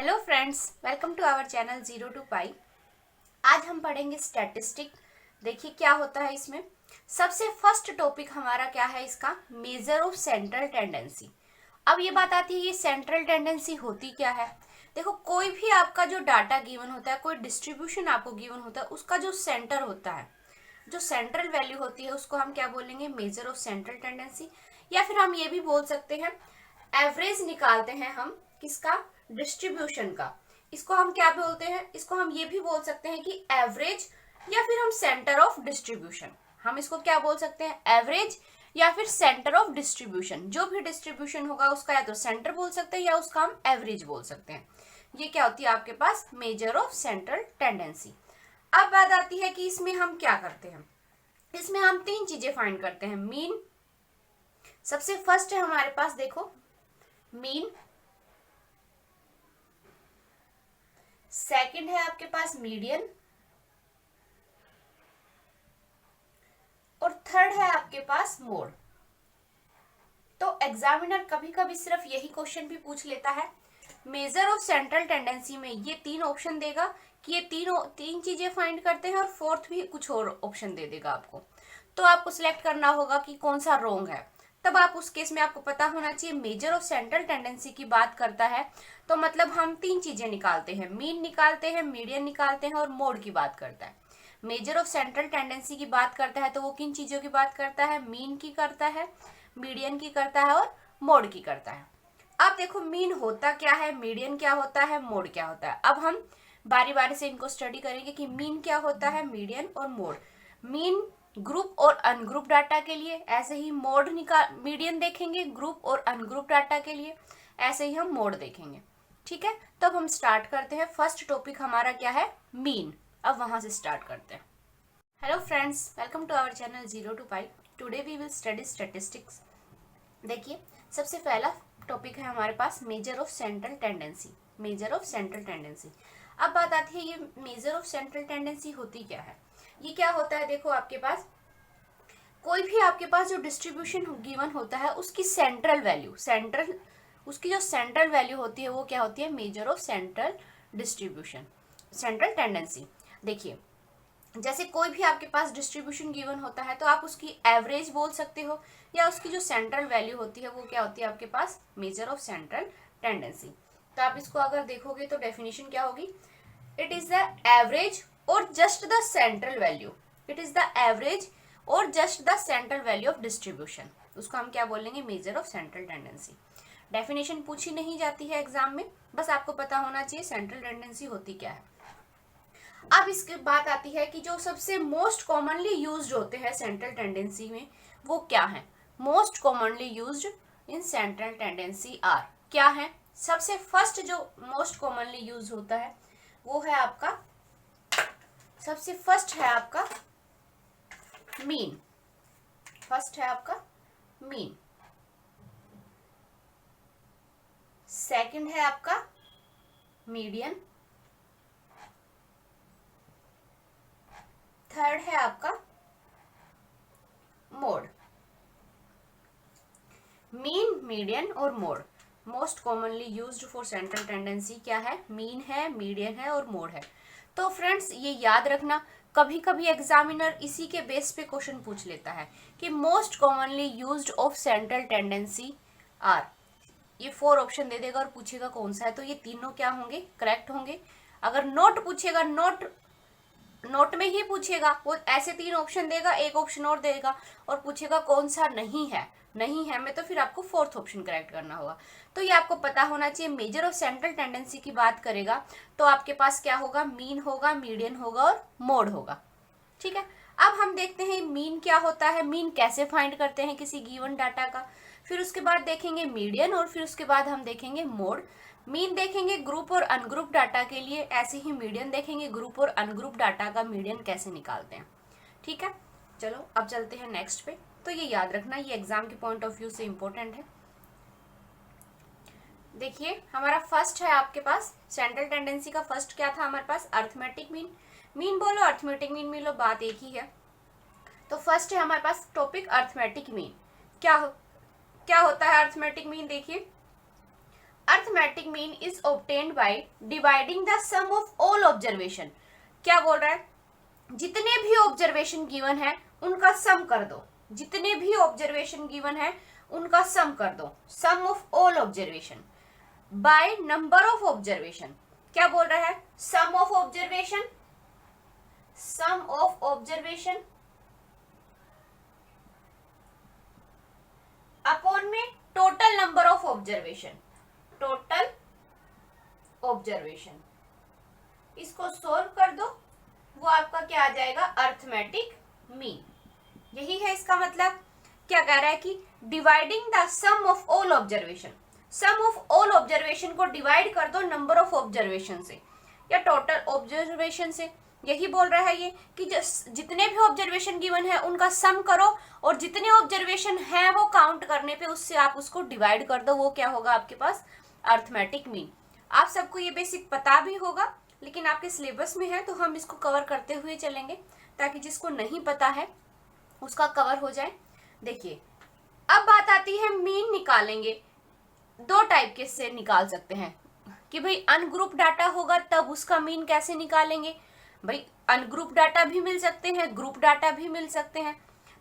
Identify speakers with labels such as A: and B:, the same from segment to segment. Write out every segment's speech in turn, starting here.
A: Hello friends, welcome to our channel zero to pi. आज हम पढ़ेंगे स्टैटिस्टिक। देखिए क्या होता है इसमें। सबसे फर्स्ट टॉपिक हमारा क्या है इसका, मेजर ऑफ सेंट्रल टेंडेंसी। अब ये बात आती है ये सेंट्रल टेंडेंसी होती क्या है। देखो कोई भी आपका जो डाटा गिवन होता है, कोई डिस्ट्रीब्यूशन आपको गिवन होता है, उसका जो सेंटर होता है, जो सेंट्रल वैल्यू होती है, उसको हम क्या बोलेंगे, मेजर ऑफ सेंट्रल टेंडेंसी। या फिर हम ये भी बोल सकते हैं एवरेज निकालते हैं हम किसका, डिस्ट्रीब्यूशन का। इसको हम क्या बोलते हैं, इसको हम ये भी बोल सकते हैं कि एवरेज या फिर हम सेंटर ऑफ डिस्ट्रीब्यूशन। हम इसको क्या बोल सकते हैं, एवरेज या फिर सेंटर ऑफ डिस्ट्रीब्यूशन। जो भी डिस्ट्रीब्यूशन होगा उसका या तो सेंटर बोल सकते हैं या उसका हम एवरेज बोल सकते हैं। ये क्या होती है आपके पास, मेजर ऑफ सेंट्रल टेंडेंसी। अब बात आती है कि इसमें हम क्या करते हैं। इसमें हम तीन चीजें फाइंड करते हैं। मीन सबसे फर्स्ट है हमारे पास, देखो मीन। सेकंड है आपके पास मीडियन, और थर्ड है आपके पास मोड। तो एग्जामिनर कभी कभी सिर्फ यही क्वेश्चन भी पूछ लेता है। मेजर ऑफ सेंट्रल टेंडेंसी में ये तीन ऑप्शन देगा कि ये तीन चीजें फाइंड करते हैं, और फोर्थ भी कुछ और ऑप्शन दे देगा आपको। तो आपको सिलेक्ट करना होगा कि कौन सा रॉन्ग है। तब आप उस केस में आपको पता होना चाहिए मेजर ऑफ सेंट्रल टेंडेंसी की बात करता है तो मतलब हम तीन चीजें निकालते हैं, मीन निकालते हैं, मीडियन निकालते हैं और मोड की बात करता है। मेजर ऑफ सेंट्रल टेंडेंसी की बात करता है तो वो किन चीजों की बात करता है, मीन की करता है, मीडियन की करता है और मोड की करता है। अब देखो मीन होता क्या है, मीडियन क्या होता है, मोड क्या होता है। अब हम बारी बारी से इनको स्टडी करेंगे कि मीन क्या होता है, मीडियन और मोड। मीन ग्रुप और अनग्रुप डाटा के लिए, ऐसे ही मोड मीडियन देखेंगे ग्रुप और अनग्रुप डाटा के लिए, ऐसे ही हम मोड देखेंगे। ठीक है, तब हम स्टार्ट करते हैं। फर्स्ट टॉपिक हमारा क्या है, मीन। अब वहां से स्टार्ट करते हैं। Hello friends, welcome to our channel zero to pi. Today we will study statistics. देखिए सबसे पहला टॉपिक है हमारे पास measure of central tendency. Measure of central tendency. अब बात आती है ये मेजर ऑफ सेंट्रल टेंडेंसी होती क्या है। ये क्या होता है, देखो आपके पास कोई भी आपके पास जो डिस्ट्रीब्यूशन गिवन होता है उसकी सेंट्रल वैल्यू, उसकी जो सेंट्रल वैल्यू होती है वो क्या होती है, major of central distribution, central tendency. देखिए जैसे कोई भी आपके पास डिस्ट्रीब्यूशन गिवन होता है तो आप उसकी एवरेज बोल सकते हो, या उसकी जो सेंट्रल वैल्यू होती है वो क्या होती है आपके पास, मेजर ऑफ सेंट्रल टेंडेंसी। तो आप इसको अगर देखोगे तो डेफिनेशन क्या होगी, इट इज द एवरेज और just the central value. It is the average और just the central value of distribution. उसको हम क्या बोलेंगे, measure of central tendency. Definition पूछी नहीं जाती है एग्जाम में, बस आपको पता होना चाहिए सेंट्रल टेंडेंसी होती क्या है। अब इसके बात आती है कि जो सबसे मोस्ट कॉमनली यूज्ड होते हैं सेंट्रल टेंडेंसी में वो क्या है। Most commonly used in central tendency are क्या है। सबसे फर्स्ट जो मोस्ट कॉमनली यूज होता है वो है आपका, सबसे फर्स्ट है आपका मीन। फर्स्ट है आपका मीन, सेकंड है आपका मीडियन, थर्ड है आपका मोड। मीन, मीडियन और mode most commonly used for central tendency क्या है, मीन है, मीडियन है और मोड है। तो फ्रेंड्स ये याद रखना, कभी कभी एग्जामिनर इसी के बेस पे क्वेश्चन पूछ लेता है कि most commonly used of central tendency are. ये 4 ऑप्शन दे देगा और पूछेगा कौन सा है, तो ये तीनों क्या होंगे, करेक्ट होंगे। अगर नोट पूछेगा, नोट में ही पूछेगा, वो ऐसे 3 ऑप्शन देगा, एक ऑप्शन और देगा और पूछेगा कौन सा नहीं है। नहीं है में तो फिर आपको 4th ऑप्शन करेक्ट करना होगा। तो ये आपको पता होना चाहिए। मेजर ऑफ सेंट्रल टेंडेंसी की बात करेगा तो आपके पास क्या होगा, मीन होगा, मीडियन होगा और मोड होगा। ठीक है, अब हम देखते हैं मीन क्या होता है, मीन कैसे फाइंड करते हैं किसी गिवन डाटा का। फिर उसके बाद देखेंगे मीडियन और फिर उसके बाद हम देखेंगे मोड। मीन देखेंगे ग्रुप और अनग्रुप डाटा के लिए, ऐसे ही मीडियन देखेंगे ग्रुप और अनग्रुप डाटा का मीडियन कैसे निकालते हैं। ठीक है, चलो अब चलते हैं नेक्स्ट पे। तो ये याद रखना, ये एग्जाम के पॉइंट ऑफ व्यू से इंपॉर्टेंट है। देखिए हमारा फर्स्ट है आपके पास सेंट्रल टेंडेंसी का फर्स्ट क्या था हमारे पास, अर्थमेटिक मीन। मीन बोलो अर्थमेटिक मीन बोलो, बात एक ही है। तो फर्स्ट है हमारे पास टॉपिक अर्थमेटिक मीन। क्या होता है अर्थमेटिक मीन। देखिए arithmetic mean is obtained by dividing the sum of all observation. क्या बोल रहा है, जितने भी ऑब्जर्वेशन गिवन है उनका सम कर दो, जितने भी ऑब्जर्वेशन गिवन है उनका सम कर दो, sum of all observation by number of observation. क्या बोल रहा है, sum of observation, sum of observation upon में total number of observation, total observation. इसको सोल्व कर दो, वो आपका क्या आ जाएगा, अर्थमेटिक मीन। यही है इसका मतलब। क्या कह रहा है कि dividing the sum of all observation, sum of all observation को डिवाइड कर दो नंबर ऑफ ऑब्जर्वेशन से या टोटल ऑब्जर्वेशन से। यही बोल रहा है ये कि जितने भी ऑब्जर्वेशन गिवन है उनका सम करो और जितने ऑब्जर्वेशन है वो काउंट करने पे उससे आप उसको डिवाइड कर दो, वो क्या होगा आपके पास, अर्थमेटिक मीन। आप सबको ये बेसिक पता भी होगा, लेकिन आपके सिलेबस में है तो हम इसको कवर करते हुए चलेंगे ताकि जिसको नहीं पता है उसका कवर हो जाए। देखिए अब बात आती है मीन निकालेंगे। दो टाइप के से निकाल सकते हैं कि भाई अनग्रुप डाटा होगा तब उसका मीन कैसे निकालेंगे। भाई अनग्रुप डाटा भी मिल सकते हैं, ग्रुप डाटा भी मिल सकते हैं,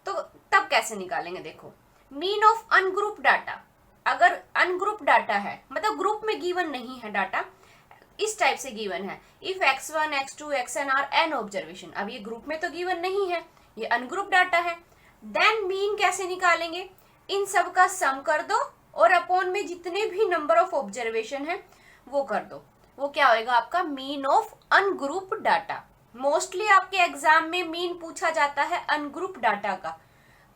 A: तो तब कैसे निकालेंगे। देखो मीन ऑफ अनग्रुप डाटा, अगर अनग्रुप डाटा है मतलब ग्रुप में गिवन नहीं है डाटा, इस टाइप से गिवन है, if x1 x2 xn are n observation. अब ये ग्रुप में तो गिवन नहीं है, ये अनग्रुप डाटा है। देन मीन कैसे निकालेंगे, इन सब का सम कर दो और अपॉन में जितने भी नंबर ऑफ ऑब्जर्वेशन है वो कर दो, वो क्या होएगा आपका mean of ungroup data. Mostly आपके एग्जाम में मीन पूछा जाता है अनग्रुप डाटा का,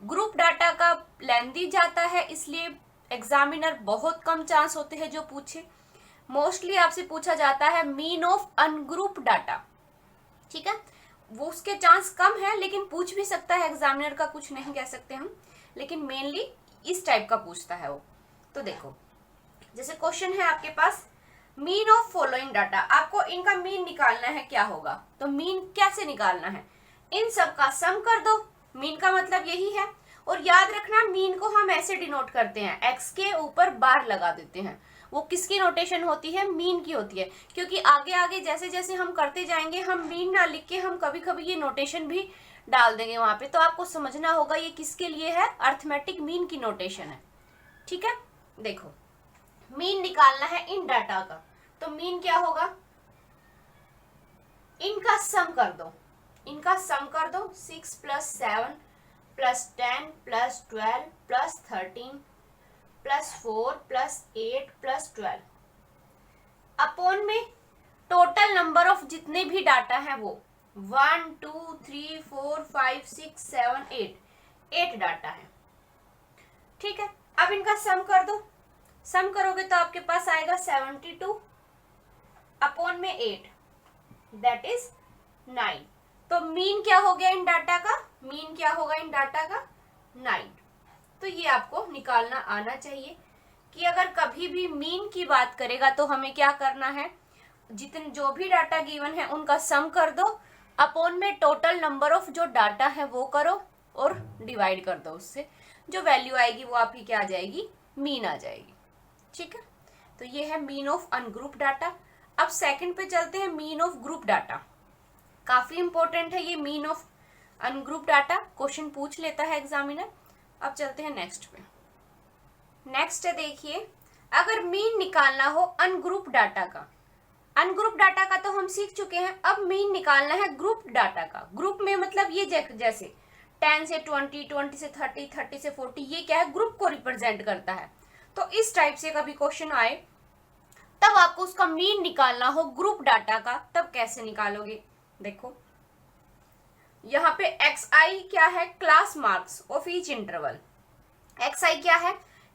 A: ग्रुप डाटा का लेंथी जाता है, इसलिए एग्जामिनर बहुत कम चांस होते हैं जो पूछे। मोस्टली आपसे पूछा जाता है मीन ऑफ अनग्रुप डाटा, ठीक है, वो उसके चांस कम है लेकिन पूछ भी सकता है एग्जामिनर का, कुछ नहीं कह सकते हम, लेकिन मेनली इस टाइप का पूछता है वो। तो देखो जैसे क्वेश्चन है आपके पास मीन ऑफ फॉलोइंग डाटा, आपको इनका मीन निकालना है, क्या होगा, तो मीन कैसे निकालना है, इन सब का सम कर दो, मीन का मतलब यही है। और याद रखना मीन को हम ऐसे डिनोट करते हैं, एक्स के ऊपर बार लगा देते हैं, वो किसकी नोटेशन होती है, मीन की होती है, क्योंकि आगे आगे जैसे जैसे हम करते जाएंगे हम मीन ना लिख के हम कभी कभी ये नोटेशन भी डाल देंगे वहां पे, तो आपको समझना होगा ये किसके लिए है, अर्थमेटिक मीन की नोटेशन है, ठीक है। देखो मीन निकालना है इन डाटा का, तो मीन क्या होगा, इनका सम कर दो, इनका सम कर दो, 6 + 7 + 10 + 12 + 13 + 4 + 8 + 12 अपॉन में टोटल नंबर ऑफ जितने भी डाटा है वो 1 2 3 4 5 6 7 8 डाटा है, ठीक है। अब इनका सम कर दो, सम करोगे तो आपके पास आएगा 72 अपॉन में 8 दैट इज 9। तो मीन क्या हो गया इन डाटा का, मीन क्या होगा इन डाटा का, 9। तो ये आपको निकालना आना चाहिए कि अगर कभी भी मीन की बात करेगा तो हमें क्या करना है, जितने जो भी डाटा गिवन है उनका सम कर दो, अपॉन में टोटल नंबर ऑफ जो डाटा है वो करो और डिवाइड कर दो, उससे जो वैल्यू आएगी वो आपकी क्या आ जाएगी, मीन आ जाएगी, ठीक है। तो ये है मीन ऑफ अनग्रुप डाटा। अब सेकंड पे चलते हैं, मीन ऑफ ग्रुप डाटा। काफी इंपॉर्टेंट है ये mean of ungroup data, question पूछ लेता है एग्जामिनर। अब चलते हैं नेक्स्ट पे। नेक्स्ट है देखिए, अगर मीन निकालना हो अनग्रुप डाटा का, अनग्रुप डाटा का तो हम सीख चुके हैं, अब मीन निकालना है ग्रुप डाटा का। ग्रुप में मतलब ये जैसे 10 से 20, 20 से 30, 30 से 40, ये क्या है, ग्रुप को रिप्रेजेंट करता है। तो इस टाइप से कभी क्वेश्चन आए तब आपको उसका मीन निकालना हो ग्रुप डाटा का, तब कैसे निकालोगे। देखो यहाँ पे xi क्या है, class marks of each interval. xi क्या है,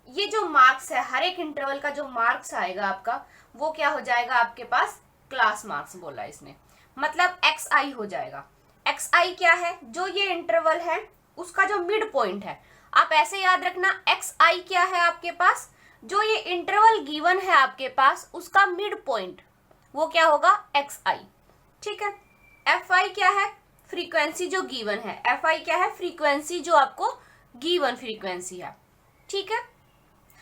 A: ये जो मार्क्स है, हर एक इंटरवल का जो मार्क्स आएगा आपका वो क्या हो जाएगा आपके पास, क्लास मार्क्स बोला इसने, मतलब xi हो जाएगा। xi क्या है, जो ये इंटरवल है उसका जो मिड पॉइंट है, आप ऐसे याद रखना xi क्या है आपके पास, जो ये इंटरवल गिवन है आपके पास उसका मिड पॉइंट वो क्या होगा, xi, ठीक है। fi क्या है, फ्रीक्वेंसी जो गिवन है, fi क्या है, फ्रीक्वेंसी जो आपको गिवन फ्रीक्वेंसी है, ठीक है।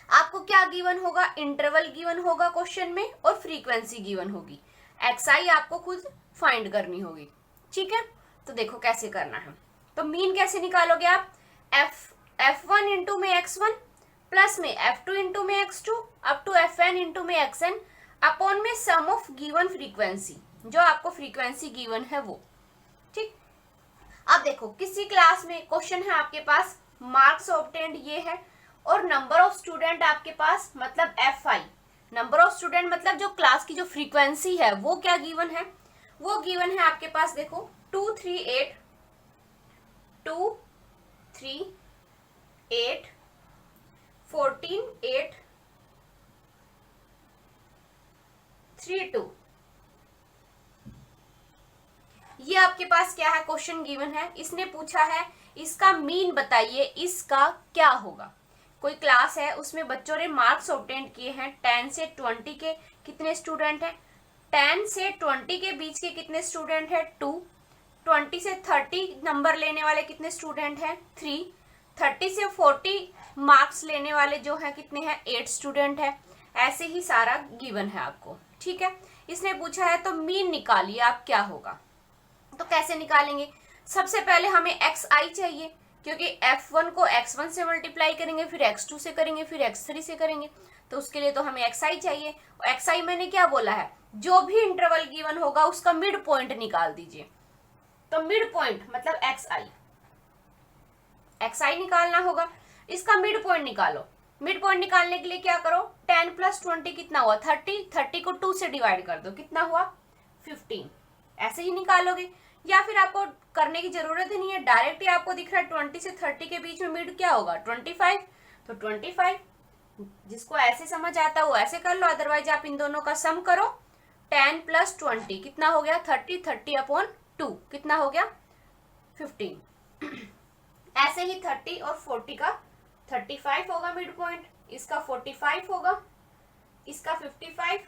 A: आपको क्या गिवन होगा, इंटरवल गिवन होगा क्वेश्चन में और फ्रीक्वेंसी गिवन होगी। xi आपको खुद फाइंड करनी होगी, ठीक है। तो देखो कैसे करना है। तो मीन कैसे निकालोगे आप, f1 इंटू में x1 प्लस में f2 इंटू में x2 up to fn into में xn अपॉन में सम ऑफ गिवन फ्रीक्वेंसी, जो आपको फ्रीक्वेंसी गिवन है वो, ठीक। अब देखो किसी क्लास में क्वेश्चन है आपके पास, मार्क्स ऑब्टेन्ड ये है और नंबर ऑफ स्टूडेंट आपके पास मतलब fi, नंबर ऑफ स्टूडेंट मतलब जो क्लास की जो फ्रीक्वेंसी है वो क्या गिवन है, वो गिवन है आपके पास देखो 238 14 8 32। ये आपके पास क्या है, क्वेश्चन गिवन है। इसने पूछा है इसका मीन बताइए, इसका क्या होगा। कोई क्लास है उसमें बच्चों ने मार्क्स ऑब्टेन किए हैं 10 से 20 के, कितने स्टूडेंट हैं, 10 से 20 के बीच के कितने स्टूडेंट हैं 2, 20 से 30 नंबर लेने वाले कितने स्टूडेंट हैं 3, 30 से 40 मार्क्स लेने वाले जो हैं कितने हैं 8 स्टूडेंट हैं। ऐसे ही सारा गिवन है आपको, ठीक है। इसने पूछा है तो मीन निकालिए आप क्या होगा। तो कैसे निकालेंगे, सबसे पहले हमें xi चाहिए, क्योंकि f1 को x1 से मल्टीप्लाई करेंगे, फिर x2 से करेंगे, फिर x3 से करेंगे, तो उसके लिए तो हमें xi चाहिए। और xi मैंने क्या बोला है, जो भी इंटरवल गिवन होगा उसका मिड पॉइंट निकाल दीजिए। तो मिड पॉइंट मतलब xi निकालना होगा, इसका मिड पॉइंट निकालो। मिड पॉइंट निकालने के लिए क्या करो, 10 प्लस 20 कितना हुआ 30, 30 को 2 से डिवाइड कर दो, कितना हुआ 15, ऐसे ही निकालोगे। या फिर आपको करने की जरूरत ही नहीं है, डायरेक्ट ही आपको दिख रहा है 20 से 30 के बीच में मिड क्या होगा 25, तो 25, जिसको ऐसे समझ आता है वो ऐसे कर लो, अदरवाइज आप इन दोनों का सम करो। 10 प्लस 20 कितना हो गया 30, 30 अपॉन 2 कितना हो गया 15। ऐसे ही 30 और 40 का 35 होगा मिड पॉइंट, इसका 45 होगा, इसका 55,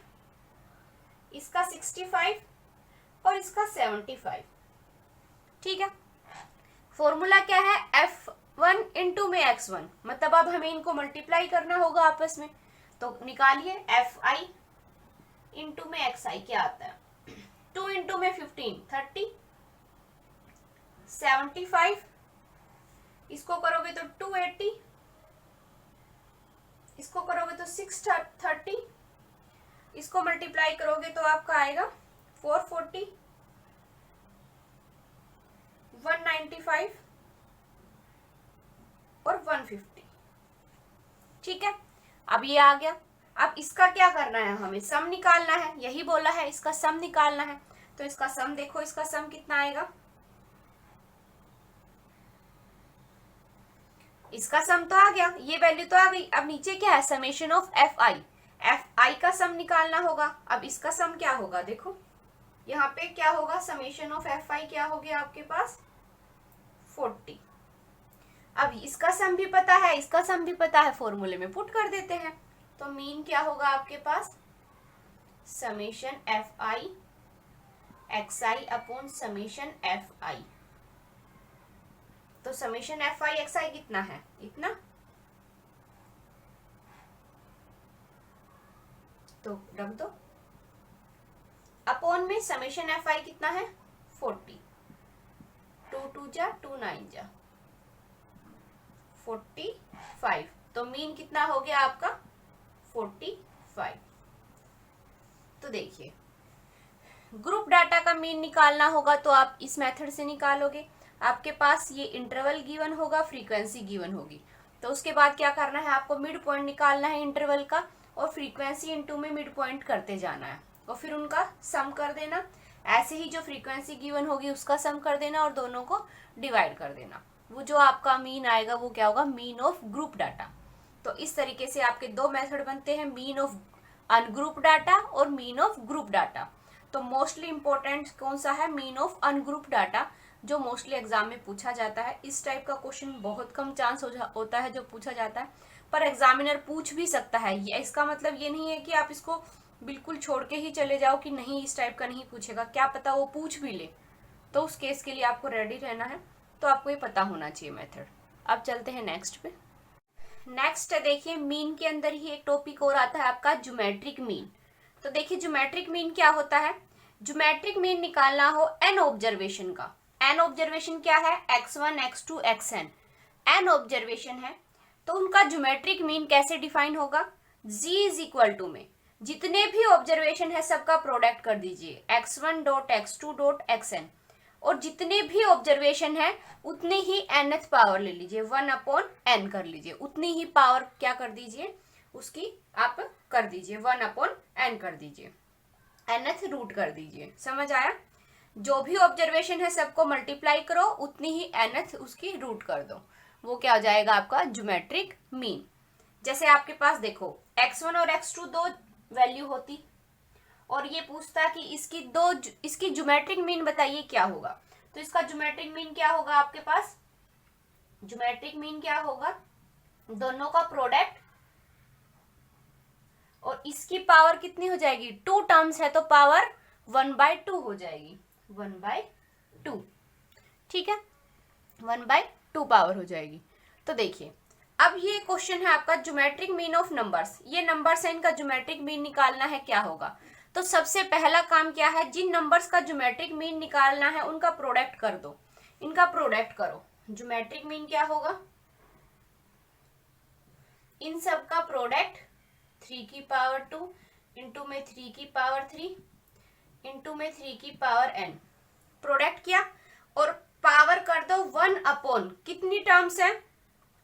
A: इसका 65 और इसका 75, ठीक है। फॉर्मूला क्या है, f1 इंटू में x1, मतलब अब हमें इनको मल्टीप्लाई करना होगा आपस में। तो निकालिए fi इंटू में xi क्या आता है, 2 इंटू में 15 30, 75, इसको करोगे तो 280, इसको करोगे तो 630, इसको मल्टीप्लाई करोगे तो आपका आएगा 440, 195 और 150, ठीक है। अब ये आ गया, अब इसका क्या करना है, हमें सम निकालना है, यही बोला है इसका सम निकालना है। तो इसका सम देखो, इसका सम कितना आएगा, इसका सम तो आ गया, ये वैल्यू तो आ गई। अब नीचे क्या है, समेशन ऑफ fi का सम निकालना होगा। अब इसका सम क्या होगा, देखो यहाँ पे क्या होगा, समेशन ऑफ fi क्या हो गया आपके पास 40। अब इसका सम भी पता है, इसका सम भी पता है, फॉर्मूले में पुट कर देते हैं। तो मीन क्या होगा आपके पास, summation fi xi upon summation fi। तो समेशन fi xi कितना है, इतना, तो रख दो, अपॉन में समेशन fi कितना है 40, 2 2 जा 2 9 जा 45, तो मीन कितना हो गया आपका 45। तो देखिए ग्रुप डाटा का मीन निकालना होगा तो आप इस मेथड से निकालोगे। आपके पास ये इंटरवल गिवन होगा, फ्रीक्वेंसी गिवन होगी, तो उसके बाद क्या करना है, आपको मिड पॉइंट निकालना है इंटरवल का और फ्रीक्वेंसी इनटू में मिड पॉइंट करते जाना है और फिर उनका सम कर देना। ऐसे ही जो फ्रीक्वेंसी गिवन होगी उसका सम कर देना और दोनों को डिवाइड कर देना। वो जो आपका मीन आएगा वो क्या होगा, मीन ऑफ ग्रुप डाटा। तो इस तरीके से आपके दो मेथड बनते हैं, मीन ऑफ अनग्रुप डाटा और मीन ऑफ ग्रुप डाटा। तो मोस्टली इंपॉर्टेंट कौन सा है, मीन ऑफ अनग्रुप डाटा, जो मोस्टली एग्जाम में पूछा जाता है। इस टाइप का क्वेश्चन बहुत कम चांस होता है जो पूछा जाता है, पर एग्जामिनर पूछ भी सकता है। ये इसका मतलब ये नहीं है कि आप इसको बिल्कुल छोड़ के ही चले जाओ कि नहीं इस टाइप का नहीं पूछेगा, क्या पता वो पूछ भी ले, तो उस केस के लिए आपको रेडी रहना है। तो आपको ये पता होना चाहिए मेथड। अब चलते हैं नेक्स्ट पे। नेक्स्ट देखिए, मीन के अंदर ही एक टॉपिक और आता है आपका ज्योमेट्रिक मीन। तो देखिए ज्योमेट्रिक मीन क्या होता है। ज्योमेट्रिक मीन निकालना हो एन ऑब्जर्वेशन का। एन ऑब्जर्वेशन क्या है, x1 x2 xn, N observation है, तो उनका ज्योमेट्रिक मीन कैसे डिफाइन होगा। z इज इक्वल टू में जितने भी ऑब्जर्वेशन है सबका प्रोडक्ट कर दीजिए, x1 dot x2 dot xn, और जितने भी ऑब्जर्वेशन है उतने ही nth पावर ले लीजिए, 1/n कर लीजिए, उतनी ही पावर क्या कर दीजिए उसकी आप कर दीजिए, 1/n कर दीजिए, nth रूट कर दीजिए। समझ आया। जो भी ऑब्जर्वेशन है सबको मल्टीप्लाई करो, उतनी ही nth उसकी रूट कर दो, वो क्या हो जाएगा आपका ज्योमेट्रिक मीन। जैसे आपके पास देखो x1 और x2 दो वैल्यू होती और ये पूछता कि इसकी ज्योमेट्रिक मीन बताइए क्या होगा। तो इसका ज्योमेट्रिक मीन क्या होगा आपके पास, ज्योमेट्रिक मीन क्या होगा, दोनों का प्रोडक्ट और इसकी पावर कितनी हो जाएगी, 2 टर्म्स है तो पावर 1/2 हो जाएगी, 1/2। ठीक है, 1/2 पावर हो जाएगी। तो देखिए अब ये क्वेश्चन है आपका ज्योमेट्रिक मीन ऑफ नंबर्स। ये नंबर्स है, इनका ज्योमेट्रिक मीन निकालना है, क्या होगा। तो सबसे पहला काम क्या है, जिन नंबर्स का ज्योमेट्रिक मीन निकालना है उनका प्रोडक्ट कर दो, इनका प्रोडक्ट करो। ज्योमेट्रिक मीन क्या होगा, इन सब का प्रोडक्ट 3 की पावर 2 इंटू में 3 की पावर 3 इंटू में 3 की पावर n, प्रोडक्ट किया और पावर कर दो 1/, कितनी टर्म्स है,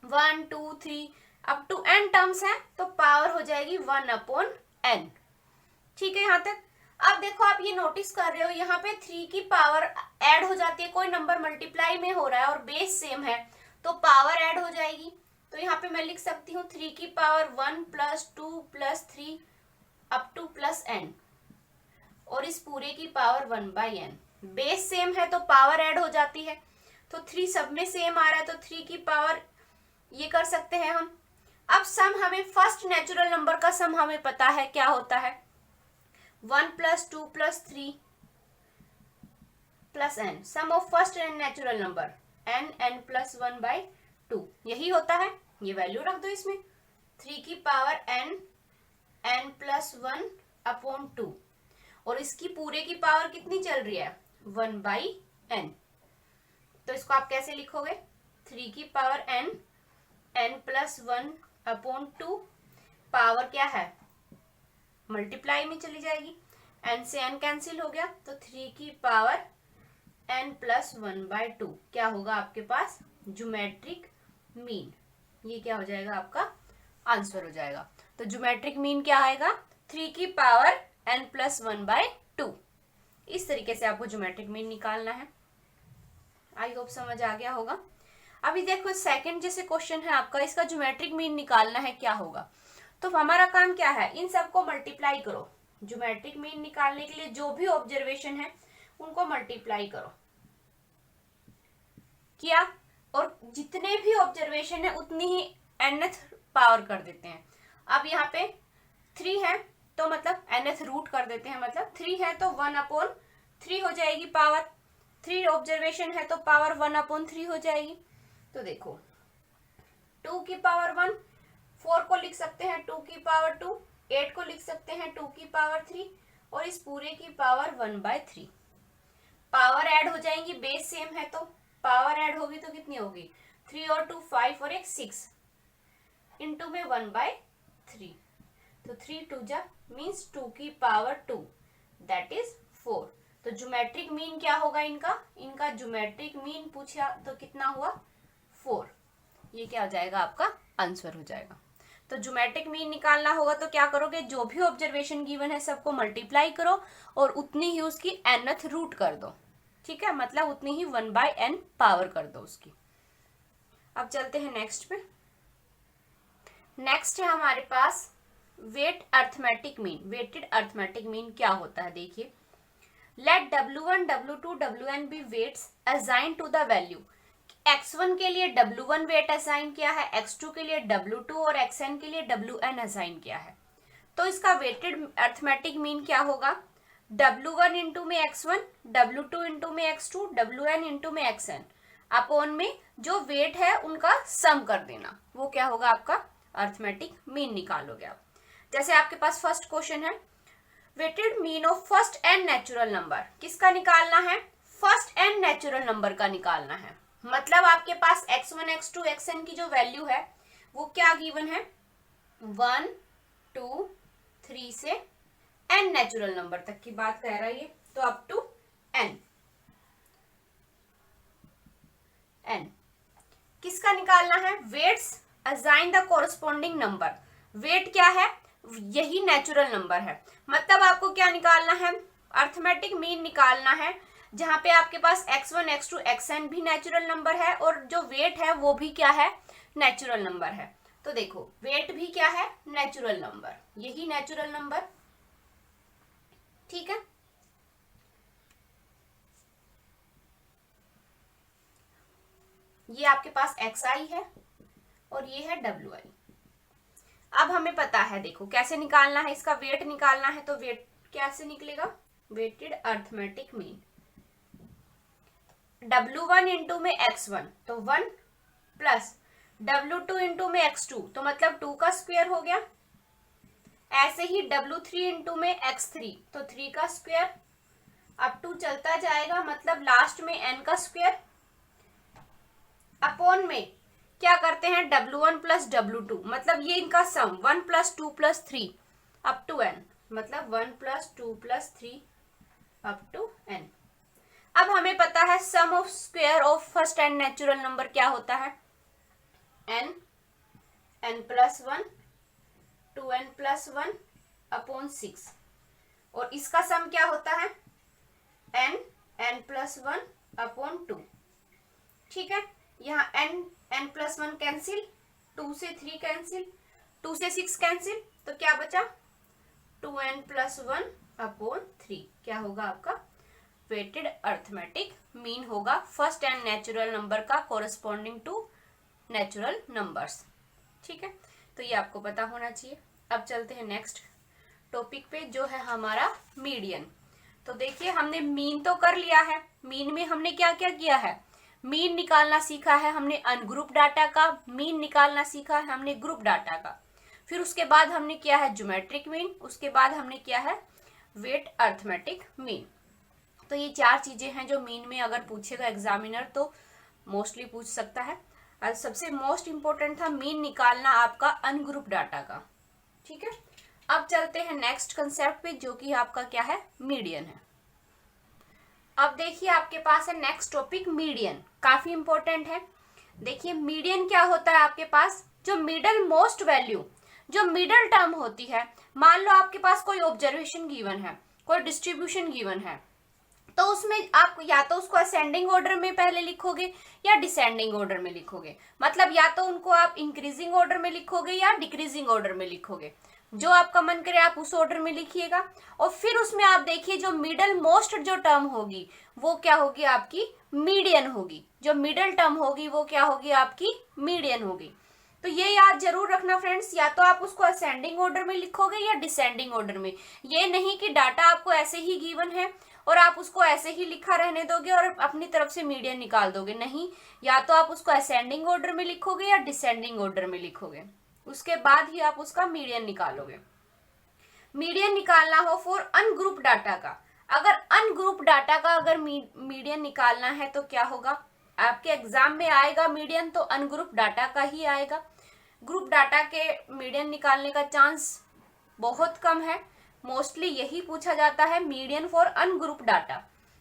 A: 1 2 3 अप टू n टर्म्स है, तो पावर हो जाएगी 1/n। ठीक है यहाँ तक। अब देखो आप ये नोटिस कर रहे हो यहाँ पे 3 की पावर ऐड हो जाती है, कोई नंबर मल्टीप्लाई में हो रहा है और बेस सेम है तो पावर ऐड हो जाएगी। तो यहाँ पे मैं लिख सकती हूँ 3 की पावर 1 + 2 + 3 अप टू +n, और इस पूरे की पावर 1/n। बेस सेम है तो पावर ऐड हो जाती है, तो 3 सब में सेम आ रहा है तो 3 की पावर ये कर सकते हैं हम। अब सम हमें फर्स्ट नेचुरल नंबर का सम हमें पता है क्या होता है, 1 + 2 + 3 + n, sum of first and natural number n + 1/2, यही होता है। ये वैल्यू रख दो इसमें, 3 की पावर n + 1/2, और इसकी पूरे की पावर कितनी चल रही है, 1/n। तो इसको आप कैसे लिखोगे, 3 की पावर n + 1/2, पावर क्या है मल्टीप्लाई में चली जाएगी, n से n कैंसिल हो गया, तो 3 की पावर n + 1/2 क्या होगा आपके पास, ज्योमेट्रिक मीन। ये क्या हो जाएगा आपका आंसर हो जाएगा। तो ज्योमेट्रिक मीन क्या आएगा, 3 की पावर n + 1/2। इस तरीके से आपको ज्योमेट्रिक मीन निकालना है। आई होप समझ आ गया होगा। अभी देखो सेकंड जैसे क्वेश्चन है आपका, इसका ज्योमेट्रिक मीन निकालना है, क्या होगा। तो हमारा काम क्या है, इन सबको मल्टीप्लाई करो। ज्योमेट्रिक मीन निकालने के लिए जो भी ऑब्जर्वेशन है उनको मल्टीप्लाई करो, किया, और जितने भी ऑब्जर्वेशन है उतनी ही nth पावर कर देते हैं। अब यहाँ पे 3 है तो मतलब nth रूट कर देते हैं, मतलब 3 है तो 1/3 हो जाएगी पावर, 3 ऑब्जर्वेशन है तो पावर 1/3 हो जाएगी। तो देखो 2 की पावर 1, 4 को लिख सकते हैं 2 की पावर 2, 8 को लिख सकते हैं 2 की पावर 3, और इस पूरे की पावर 1/3। पावर ऐड हो जाएंगी, बेस सेम है तो पावर ऐड होगी तो कितनी होगी, 3 और 2 5 और 1 6 इंटू में 1/3, तो 3 2 जा मीन्स 2 की पावर 2 दैट इज 4। तो ज्योमेट्रिक मीन क्या होगा इनका ज्योमेट्रिक मीन पूछा तो कितना हुआ, 4। ये क्या हो जाएगा आपका आंसर हो जाएगा। तो ज्योमेट्रिक मीन निकालना होगा तो क्या करोगे, जो भी ऑब्जर्वेशन गिवन है सबको मल्टीप्लाई करो और उतनी ही उसकी nth रूट कर दो। ठीक है, मतलब उतनी ही 1/n पावर कर दो उसकी। अब चलते हैं नेक्स्ट पे। नेक्स्ट है हमारे पास weight arithmetic mean. Weighted arithmetic mean क्या होता है, देखिए, let W1 W2 Wn be weights assign to the value. x1 के लिए W1 वेट असाइन किया है, x2 के लिए W2 और xn के लिए Wn असाइन किया है। तो इसका वेटेड अर्थमेटिक मीन क्या होगा, W1 इंटू में x1, W2 इंटू में x2, Wn इंटू में xn अपॉन में जो वेट है उनका सम कर देना, वो क्या होगा आपका अर्थमेटिक मीन निकालोगे आप। जैसे आपके पास फर्स्ट क्वेश्चन है, weighted mean of first N natural number, किसका निकालना है? फर्स्ट एन नेचुरल नंबर का निकालना है। मतलब आपके पास x1 x2 xn की जो वैल्यू है वो क्या गिवन है? 1 2 3 से n नेचुरल नंबर तक की बात कह रहा है ये, तो अप टू n। किसका निकालना है? Weights assign the corresponding number. Weight क्या है? यही नेचुरल नंबर है। मतलब आपको क्या निकालना है? अर्थमेटिक मीन निकालना है, जहां पे आपके पास x1 x2 xn भी नेचुरल नंबर है और जो वेट है वो भी क्या है? नेचुरल नंबर है। तो देखो वेट भी क्या है? नेचुरल नंबर, यही नेचुरल नंबर। ठीक है, ये आपके पास xi है और ये है wi। अब हमें पता है, देखो कैसे निकालना है, इसका वेट निकालना है। तो वेट कैसे निकलेगा? Weighted arithmetic mean w1 into में x1 तो 1 प्लस w2 इंटू में x2 तो मतलब 2 का स्क्वायर हो गया। ऐसे ही w3 इंटू में x3 तो 3 का स्क्वायर, अब 2 चलता जाएगा, मतलब लास्ट में n का स्क्वायर। अपॉन में क्या करते हैं? w1 प्लस w2 मतलब ये इनका sum 1 plus 2 plus 3 up to n, मतलब 1 plus 2 plus 3 up to n। अब हमें पता है sum of square of first and natural number क्या होता है? n plus 1 2n plus 1 upon 6, और इसका सम क्या होता है? n plus 1 upon 2। ठीक है, यहाँ n प्लस 1 कैंसिल, 2 से 3 कैंसिल, 2 से 6 कैंसिल, तो क्या बचा? 2n plus 1 upon 3। क्या होगा आपका? वेटेड अर्थमेटिक मीन होगा फर्स्ट एंड नेचुरल नंबर का कोरस्पॉन्डिंग टू नेचुरल नंबर्स। ठीक है, तो ये आपको पता होना चाहिए। अब चलते हैं नेक्स्ट टॉपिक पे, जो है हमारा मीडियन। तो देखिए हमने मीन तो कर लिया है। मीन में हमने क्या क्या किया है? मीन निकालना सीखा है हमने अनग्रुप डाटा का, मीन निकालना सीखा है हमने ग्रुप डाटा का, फिर उसके बाद हमने किया है ज्योमेट्रिक मीन, उसके बाद हमने किया है वेट अर्थमेटिक मीन। तो ये 4 चीजें हैं जो मीन में अगर पूछेगा एग्जामिनर तो मोस्टली पूछ सकता है। और सबसे मोस्ट इंपोर्टेंट था मीन निकालना आपका अनग्रुप डाटा का। ठीक है, अब चलते हैं नेक्स्ट कंसेप्ट पे, जो कि आपका क्या है? मीडियन है। अब देखिए आपके पास है नेक्स्ट टॉपिक मीडियन, काफी इंपॉर्टेंट है। देखिए मीडियन क्या होता है आपके पास? जो मिडल मोस्ट वैल्यू, जो मिडल टर्म होती है। मान लो आपके पास कोई ऑब्जर्वेशन गिवन है, कोई डिस्ट्रीब्यूशन गिवन है, तो उसमें आप या तो उसको असेंडिंग ऑर्डर में पहले लिखोगे या डिसेंडिंग ऑर्डर में लिखोगे। मतलब या तो उनको आप इंक्रीजिंग ऑर्डर में लिखोगे या डिक्रीजिंग ऑर्डर में लिखोगे, जो आपका मन करे आप उस ऑर्डर में लिखिएगा। और फिर उसमें आप देखिए जो मिडल मोस्ट जो टर्म होगी वो क्या होगी? आपकी मीडियन होगी। जो मिडल टर्म होगी वो क्या होगी? आपकी मीडियन होगी। तो ये याद जरूर रखना फ्रेंड्स, या तो आप उसको असेंडिंग ऑर्डर में लिखोगे या डिसेंडिंग ऑर्डर में। ये नहीं कि डाटा आपको ऐसे ही गिवन है और आप उसको ऐसे ही लिखा रहने दोगे और अपनी तरफ से मीडियन निकाल दोगे, नहीं। या तो आप उसको असेंडिंग ऑर्डर में लिखोगे या डिसेंडिंग ऑर्डर में लिखोगे, उसके बाद ही आप उसका मीडियन निकालोगे। मीडियन निकालना हो फॉर अनग्रुप डाटा का, अगर अनग्रुप डाटा का अगर मीडियन निकालना है तो क्या होगा? आपके एग्जाम में आएगा मीडियन तो अनग्रुप डाटा का ही आएगा। ग्रुप डाटा के मीडियन निकालने का चांस बहुत कम है, मोस्टली यही पूछा जाता है मीडियन फॉर अनग्रुप डाटा।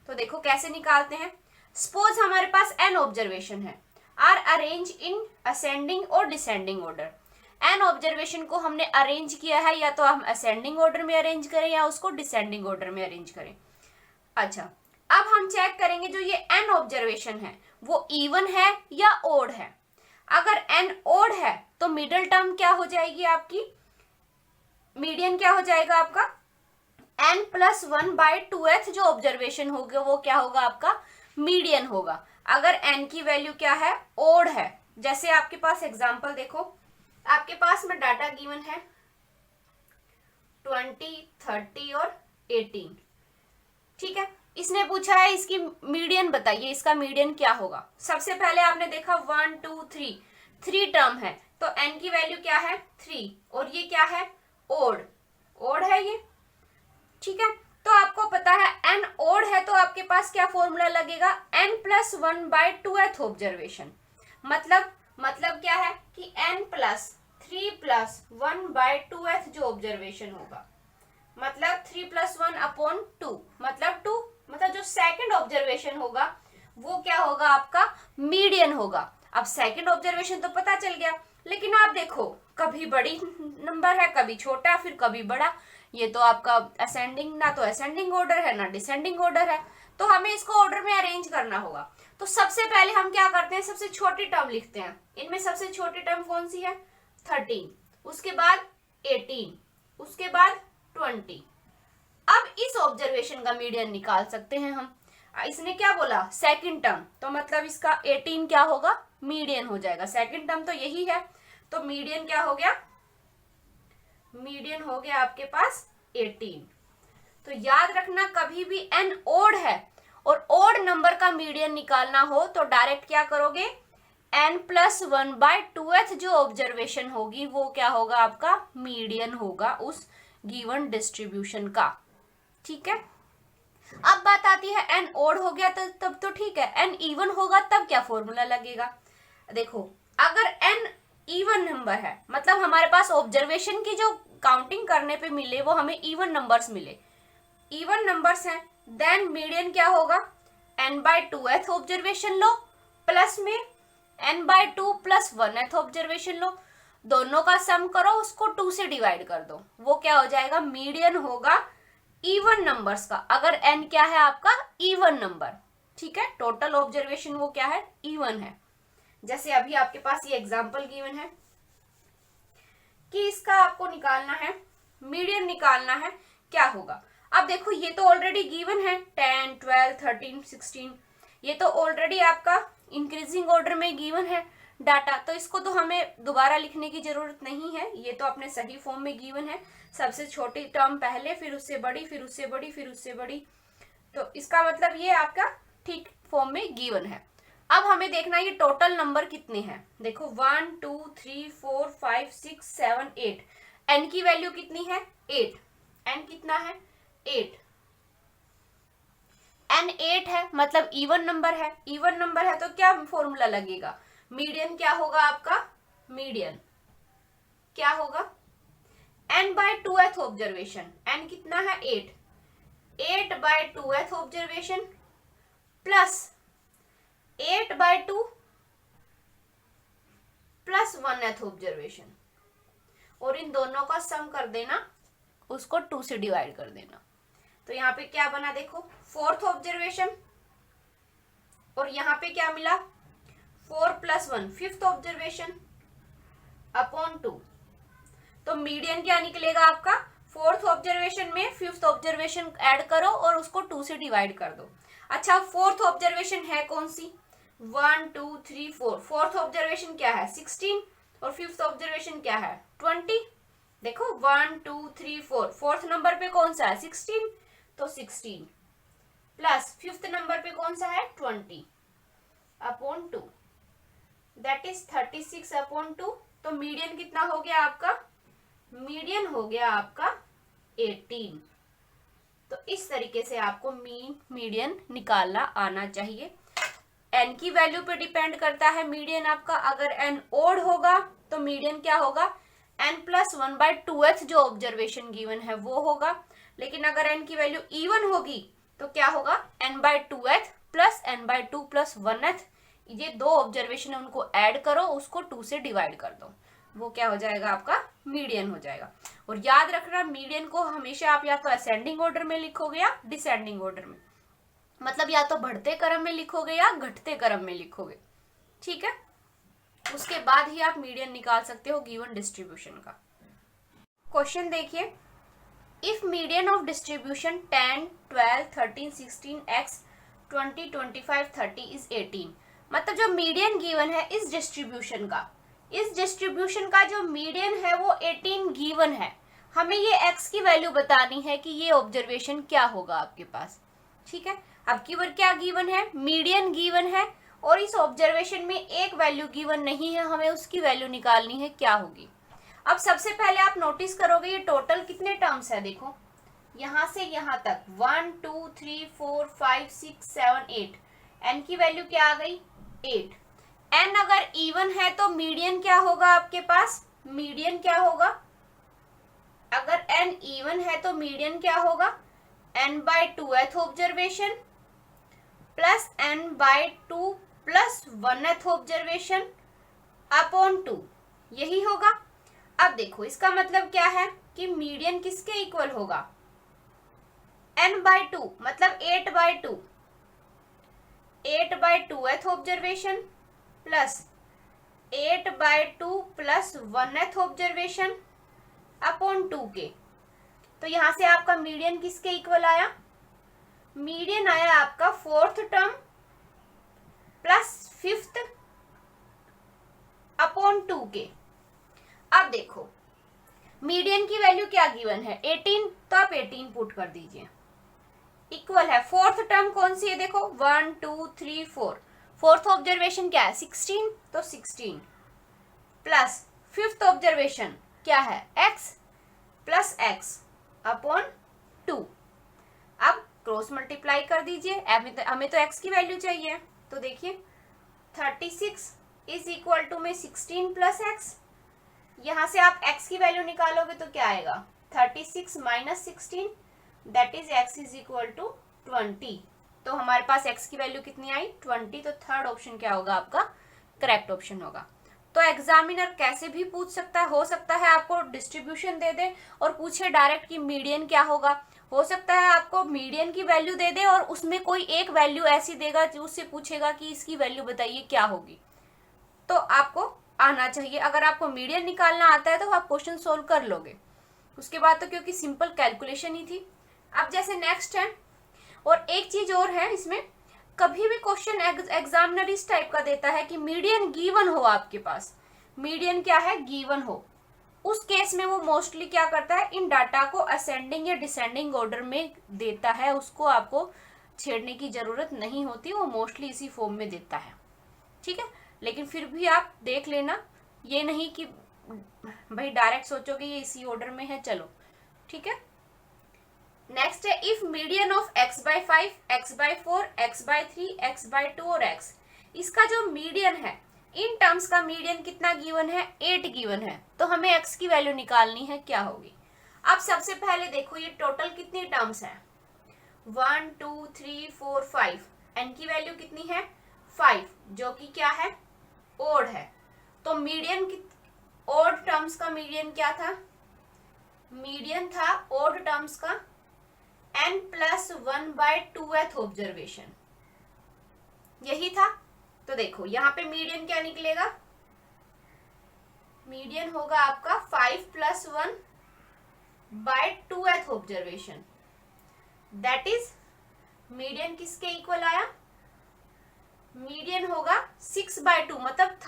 A: तो देखो कैसे निकालते हैं। सपोज हमारे पास n ऑब्जर्वेशन है, आर अरेंज इन असेंडिंग और डिसेंडिंग ऑर्डर। n ऑब्जर्वेशन को हमने अरेंज किया है, या तो हम असेंडिंग ऑर्डर में अरेंज करें या उसको डिसेंडिंग ऑर्डर में अरेंज करें। अच्छा, अब हम चेक करेंगे जो ये n ऑब्जर्वेशन है वो इवन है या ओड है। अगर n ओड है तो मिडिल टर्म क्या हो जाएगी आपकी? मीडियन क्या हो जाएगा आपका? n प्लस 1/2th जो ऑब्जर्वेशन होगा वो क्या होगा? आपका मीडियन होगा। अगर n की वैल्यू क्या है? ओड है। जैसे आपके पास एग्जांपल देखो, आपके पास में डाटा गिवन है 20, 30 और 18। ठीक है, इसने पूछा है इसकी मीडियन बताइए, इसका मीडियन क्या होगा? सबसे पहले आपने देखा 1 2 3 टर्म है, तो n की वैल्यू क्या है 3 और ये क्या है ओड है ये, ठीक है। तो आपको पता है n ओड है तो आपके पास क्या फॉर्मूला लगेगा n+1/2th ऑब्जर्वेशन। मतलब क्या है कि n+3+1/2th जो ऑब्जर्वेशन होगा, मतलब 3+1/2 मतलब 2, मतलब जो सेकंड ऑब्जर्वेशन होगा वो क्या होगा आपका मीडियन होगा। अब सेकंड ऑब्जर्वेशन तो पता चल गया, लेकिन आप देखो कभी बड़ी नंबर है, कभी छोटा, फिर कभी बड़ा। ये तो आपका असेंडिंग, ना तो असेंडिंग ऑर्डर है ना डिसेंडिंग ऑर्डर है, तो हमें इसको ऑर्डर में अरेंज करना होगा। तो सबसे पहले हम क्या करते हैं, सबसे छोटी टर्म लिखते हैं। इनमें सबसे छोटी टर्म कौन सी है 13, उसके बाद 18, उसके बाद 20। अब इस ऑब्जर्वेशन का मीडियन निकाल सकते हैं हम। इसने क्या बोला सेकंड टर्म, तो मतलब इसका 18 क्या होगा मीडियन हो जाएगा। सेकंड टर्म तो यही है, तो मीडियन क्या हो गया, मीडियन हो गया आपके पास 18। तो याद रखना कभी भी n ओड है और ओड नंबर का मीडियन निकालना हो तो डायरेक्ट क्या करोगे, n+1/2th जो ऑब्जर्वेशन होगी वो क्या होगा आपका मीडियन होगा उस गिवन डिस्ट्रीब्यूशन का, ठीक है। अब बात आती है n ओड हो गया तो तब तो ठीक है, n इवन होगा तब क्या फॉर्मूला लगेगा। देखो अगर n इवन नंबर है, मतलब हमारे पास ऑब्जर्वेशन की जो काउंटिंग करने पे मिले वो हमें इवन नंबर्स मिले, इवन नंबर्स हैं, देन मीडियन क्या होगा n/2th ऑब्जर्वेशन लो, प्लस में n/2 + 1th ऑब्जर्वेशन लो, दोनों का सम करो, उसको 2 से डिवाइड कर दो, वो क्या हो जाएगा मीडियन होगा इवन नंबर्स का। अगर n क्या है आपका इवन नंबर, ठीक है, टोटल ऑब्जर्वेशन वो क्या है इवन है। जैसे अभी आपके पास ये एग्जांपल गिवन है कि इसका आपको निकालना है मीडियन निकालना है, क्या होगा। अब देखो ये तो ऑलरेडी गिवन है 10, 12, 13, 16, ये तो ऑलरेडी आपका इंक्रीजिंग ऑर्डर में गिवन है डाटा, तो इसको तो हमें दोबारा लिखने की जरूरत नहीं है, ये तो अपने सही फॉर्म में गिवन है। सबसे छोटी टर्म पहले, फिर उससे बड़ी, फिर उससे बड़ी, फिर उससे बड़ी, तो इसका मतलब ये आपका ठीक फॉर्म में गिवन है। अब हमें देखना है ये टोटल नंबर कितने हैं। देखो 1, 2, 3, 4, 5, 6, 7, 8, n की वैल्यू कितनी है 8, n कितना है 8, n 8 है मतलब इवन नंबर है, इवन नंबर है तो क्या फॉर्मूला लगेगा, मीडियन क्या होगा आपका, मीडियन क्या होगा n/2th ऑब्जर्वेशन, n कितना है 8, 8/2th observation plus 8/2 + 1th observation, और इन दोनों का सम कर देना, उसको 2 से डिवाइड कर देना। तो यहाँ पे क्या बना देखो 4th ऑब्जर्वेशन, और यहाँ पे क्या मिला 4 + 1 5th ऑब्जर्वेशन अपॉन 2। तो मीडियन क्या निकलेगा आपका 4th ऑब्जर्वेशन में 5th ऑब्जर्वेशन ऐड करो और उसको 2 से डिवाइड कर दो। अच्छा 4th ऑब्जर्वेशन है कौन सी 1, 2, 3, 4, 4th ऑब्जर्वेशन क्या है 16 और 5th ऑब्जर्वेशन क्या है 20। देखो 1, 2, 3, 4, 4th नंबर पे कौन सा है 16, तो 16 प्लस 5th नंबर पे कौन सा है 20 अपॉन 2, दैट इज 36 अपॉन 2। तो मीडियन कितना हो गया आपका, मीडियन हो गया आपका 18। तो इस तरीके से आपको मीडियन निकालना आना चाहिए। n की वैल्यू पे डिपेंड करता है मीडियन आपका, अगर n ओड होगा तो मीडियन क्या होगा n+1/2th जो ऑब्जर्वेशन गिवन है वो होगा, लेकिन अगर n की वैल्यू इवन होगी तो क्या होगा n/2th प्लस n/2 + 1th, ये दो ऑब्जर्वेशन है उनको ऐड करो, उसको 2 से डिवाइड कर दो, वो क्या हो जाएगा आपका मीडियन हो जाएगा। और याद रखना मीडियन को हमेशा आप या तो असेंडिंग ऑर्डर में लिखोगे या डिसेंडिंग ऑर्डर में, मतलब या तो बढ़ते क्रम में लिखोगे या घटते क्रम में लिखोगे, ठीक है। उसके बाद ही आप मीडियन निकाल सकते हो गिवन डिस्ट्रीब्यूशन का। क्वेश्चन देखिए, if median of distribution 10, 12, 13, 16, x 20, 25, 30 is 18, मतलब जो मीडियन गिवन है इस डिस्ट्रीब्यूशन का जो मीडियन है वो 18 गिवन है। हमें ये x की वैल्यू बतानी है कि ये ऑब्जर्वेशन क्या होगा आपके पास, ठीक है। अब कीवर्ड क्या गिवन है मीडियन गिवन है और इस ऑब्जर्वेशन में एक वैल्यू गिवन नहीं है, हमें उसकी वैल्यू निकालनी है, क्या होगी। अब सबसे पहले आप नोटिस करोगे ये टोटल कितने टर्म्स है, देखो यहां से यहां तक 1 2 3 4 5 6 7 8, एन की वैल्यू क्या आ गई 8। एन अगर इवन है तो मीडियन क्या होगा आपके पास, मीडियन क्या होगा, अगर एन इवन है तो मीडियन क्या होगा, N by 2th observation plus N by 2 plus 1th observation upon 2, यही होगा। अब देखो इसका मतलब क्या है कि मीडियन किसके इक्वल होगा, n बाय 2 मतलब 8 by 2, 8 by 2th observation plus 8 by 2 plus 1th observation upon 2 के। तो यहां से आपका मीडियन किसके इक्वल आया, मीडियन आया आपका 4th term plus 5th upon 2 के। अब देखो मीडियन की वैल्यू क्या गिवन है 18, तो आप 18 पुट कर दीजिए, इक्वल है 4th टर्म कौन सी है, देखो 1 2 3 4, 4th ऑब्जर्वेशन क्या है 16, तो 16 प्लस 5th ऑब्जर्वेशन क्या है x प्लस x अपॉन 2। अब क्रॉस मल्टीप्लाई कर दीजिए, हमें तो x की वैल्यू चाहिए, तो देखिए 36 इज इक्वल टू में 16 प्लस x, यहां से आप x की वैल्यू निकालोगे तो क्या आएगा 36 minus 16, that is x is equal to 20। तो हमारे पास x की वैल्यू कितनी आई 20, तो थर्ड ऑप्शन क्या होगा आपका करेक्ट ऑप्शन होगा। तो एग्जामिनर कैसे भी पूछ सकता है, हो सकता है आपको डिस्ट्रीब्यूशन दे दे और पूछे डायरेक्ट कि मीडियन क्या होगा, हो सकता है आपको मीडियन की वैल्यू दे दे और उसमें कोई एक वैल्यू ऐसी देगा जो उससे पूछेगा कि इसकी वैल्यू बताइए क्या होगी। तो आपको आना चाहिए, अगर आपको मीडियन निकालना आता है तो आप क्वेश्चन सोल्व कर लोगे, उसके बाद तो क्योंकि सिंपल कैलकुलेशन ही थी। अब जैसे नेक्स्ट है, और एक चीज और है इसमें, कभी भी क्वेश्चन एग्जामिनर इस टाइप का देता है कि मीडियन गिवन हो, आपके पास मीडियन क्या है गिवन हो, उस केस में वो मोस्टली क्या करता है इन डाटा को असेंडिंग या डिसेंडिंग ऑर्डर में देता है, उसको आपको छेड़ने की जरूरत नहीं होती, वो मोस्टली इसी फॉर्म में देता है, ठीक है। लेकिन फिर भी आप देख लेना, ये नहीं कि भाई डायरेक्ट सोचोगे ये इसी ऑर्डर में है, चलो ठीक है। नेक्स्ट है if median of x by 5, x by 4, x by 3, x by 2 और x, इसका जो मीडियन है इन टर्म्स का मीडियन कितना गिवन है 8 गिवन है, तो हमें x की वैल्यू निकालनी है, क्या होगी। अब सबसे पहले देखो ये टोटल कितनी टर्म्स है 1 2 3 4 5, n की वैल्यू कितनी है 5, जो कि क्या है ओड है, तो मीडियन ओड टर्म्स का मीडियन क्या था, मीडियन था ओड टर्म्स का n plus 1 by 2th observation, यही था। तो देखो यहाँ पे मीडियन क्या निकलेगा, मीडियन होगा आपका 5 plus 1 by 2th observation, that is median किसके इक्वल आया, मीडियन होगा 6 बाय 2 मतलब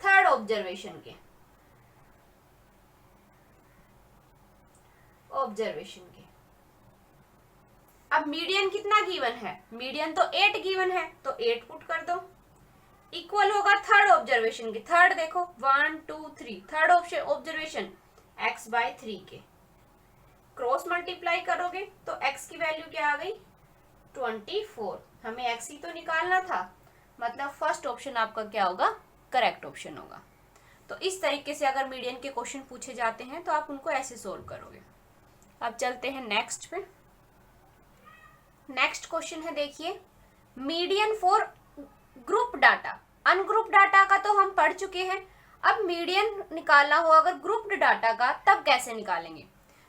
A: थर्ड ऑब्जर्वेशन के अब मीडियन कितना गिवन है, मीडियन तो 8 गिवन है, तो 8 पुट कर दो, इक्वल होगा थर्ड ऑब्जर्वेशन के, थर्ड देखो 1 2 3, थर्ड ऑब्जर्वेशन x बाय 3 के, क्रॉस मल्टीप्लाई करोगे तो x की वैल्यू क्या आ गई 24, हमें x ही तो निकालना था, मतलब फर्स्ट ऑप्शन आपका क्या होगा करेक्ट ऑप्शन होगा। तो इस तरीके से अगर मीडियन के क्वेश्चन पूछे जाते हैं तो आप उनको ऐसे सोल्व करोगे। अब चलते हैं नेक्स्ट पे। नेक्स्ट क्वेश्चन है देखिए median for group data, ungroup data का तो हम पढ़ चुके हैं, अब मीडियन निकालना हो अगर ग्रुप्ड डाटा का तब कैसे निकालेंगे।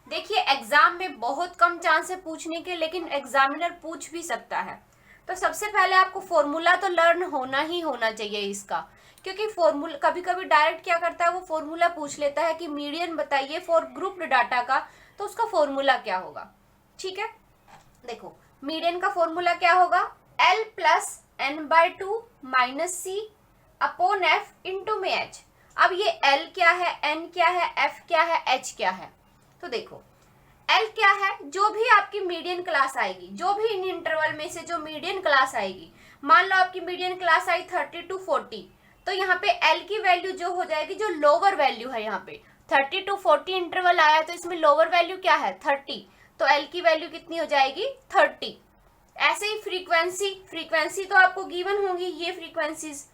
A: देखिए एग्जाम में बहुत कम चांस है पूछने के, लेकिन एग्जामिनर पूछ भी सकता है। तो सबसे पहले आपको फॉर्मूला तो लर्न होना ही होना चाहिए इसका, क्योंकि फॉर्मूला कभी कभी डायरेक्ट क्या करता है वो फॉर्मूला पूछ लेता है कि मीडियन बताइए फॉर ग्रुप्ड डाटा का, तो उसका फॉर्मूला क्या होगा, ठीक है। देखो मीडियन का फॉर्मूला क्या होगा L plus n by 2 minus C upon f into में h। अब ये L क्या है, n क्या है, f क्या है, h क्या है, तो देखो एल क्या है, जो भी आपकी मीडियन क्लास आएगी, जो भी इन इंटरवल में से जो मीडियन क्लास आएगी, मान लो आपकी मीडियन क्लास आई 30 to 40, तो यहाँ पे एल की वैल्यू जो हो जाएगी, जो लोअर वैल्यू है, यहाँ पे 30 to 40 इंटरवल आया तो इसमें लोअर वैल्यू क्या है 30, तो एल की वैल्यू कितनी हो जाएगी 30। ऐसे ही फ्रीक्वेंसी तो आपको गिवन होगी, ये फ्रीक्वेंसीज,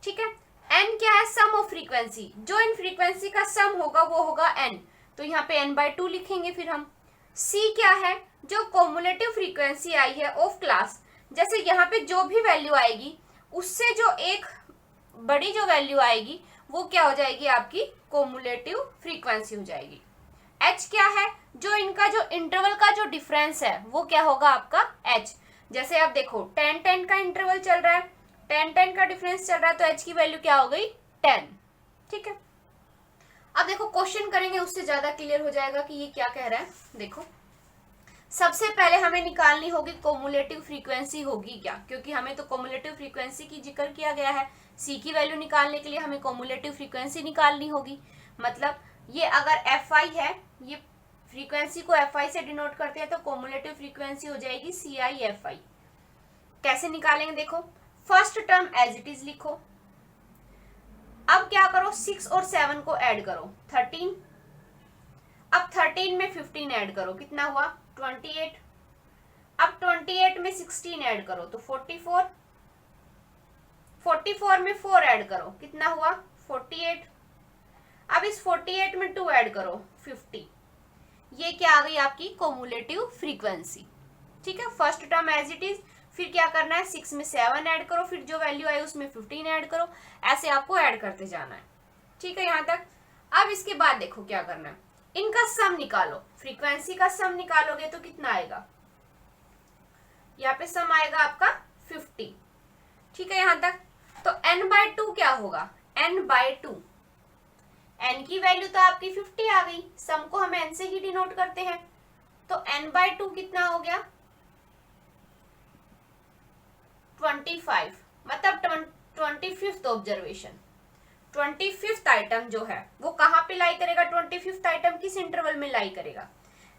A: ठीक है। एन क्या है, सम ऑफ फ्रीक्वेंसी, जो इन फ्रीक्वेंसी का सम होगा वो होगा एन, तो यहाँ पे n/2 लिखेंगे फिर हम। सी क्या है, जो कोमुलेटिव फ्रीक्वेंसी आई है ऑफ क्लास, जैसे यहाँ पे जो भी वैल्यू आएगी उससे जो एक बड़ी जो वैल्यू आएगी वो क्या हो जाएगी, आपकी कोमुलेटिव फ्रीक्वेंसी हो जाएगी। एच क्या है, जो इनका जो इंटरवल का जो डिफरेंस है वो क्या होगा आपका एच। जैसे आप देखो 10-10 का इंटरवल चल रहा है, 10-10 का डिफरेंस चल रहा है, तो एच की वैल्यू क्या हो गई 10, ठीक है। अब देखो क्वेश्चन करेंगे उससे ज्यादा क्लियर हो जाएगा कि ये क्या कह रहा है। देखो सबसे पहले हमें निकालनी होगी कोमुलेटिव फ्रीक्वेंसी होगी क्या, क्योंकि हमें तो कोमुलेटिव फ्रीक्वेंसी की जिक्र किया गया है। सी की वैल्यू निकालने के लिए हमें कोमुलेटिव फ्रीक्वेंसी निकालनी होगी। मतलब ये अगर एफ आई है, ये फ्रीक्वेंसी को एफ आई से डिनोट करते हैं, तो कोमुलेटिव फ्रीक्वेंसी हो जाएगी सी आई एफ आई। कैसे निकालेंगे, देखो first term as it is लिखो। अब क्या करो, 6 और 7 को ऐड करो 13, अब 13 में 15 ऐड करो, कितना हुआ 28, अब 28 में 16 ऐड करो तो 44, 44 में 4 ऐड करो, कितना हुआ 48, अब इस 48 में 2 ऐड करो 50। ये क्या आ गई आपकी कोमुलेटिव फ्रीक्वेंसी, ठीक है। First term as it is, फिर क्या करना है 6 में 7 ऐड करो, फिर जो वैल्यू आई उसमें 15 ऐड करो, ऐसे आपको ऐड करते जाना है, ठीक है यहाँ तक। अब इसके बाद देखो क्या करना है, इनका सम निकालो, फ्रीक्वेंसी का सम निकालोगे तो कितना आएगा, यहाँ पे सम आएगा आपका 50, ठीक है यहाँ तक। तो n/2 क्या होगा, n/2, n की वैल्यू तो आपकी 50 आ गई, सम को हम n से ही डिनोट करते हैं, तो n/2 कितना हो गया 25, मतलब 25th ऑब्जर्वेशन, 25th आइटम जो है वो कहाँ पे लाई करेगा, 25th आइटम किस इंटरवल में लाई करेगा।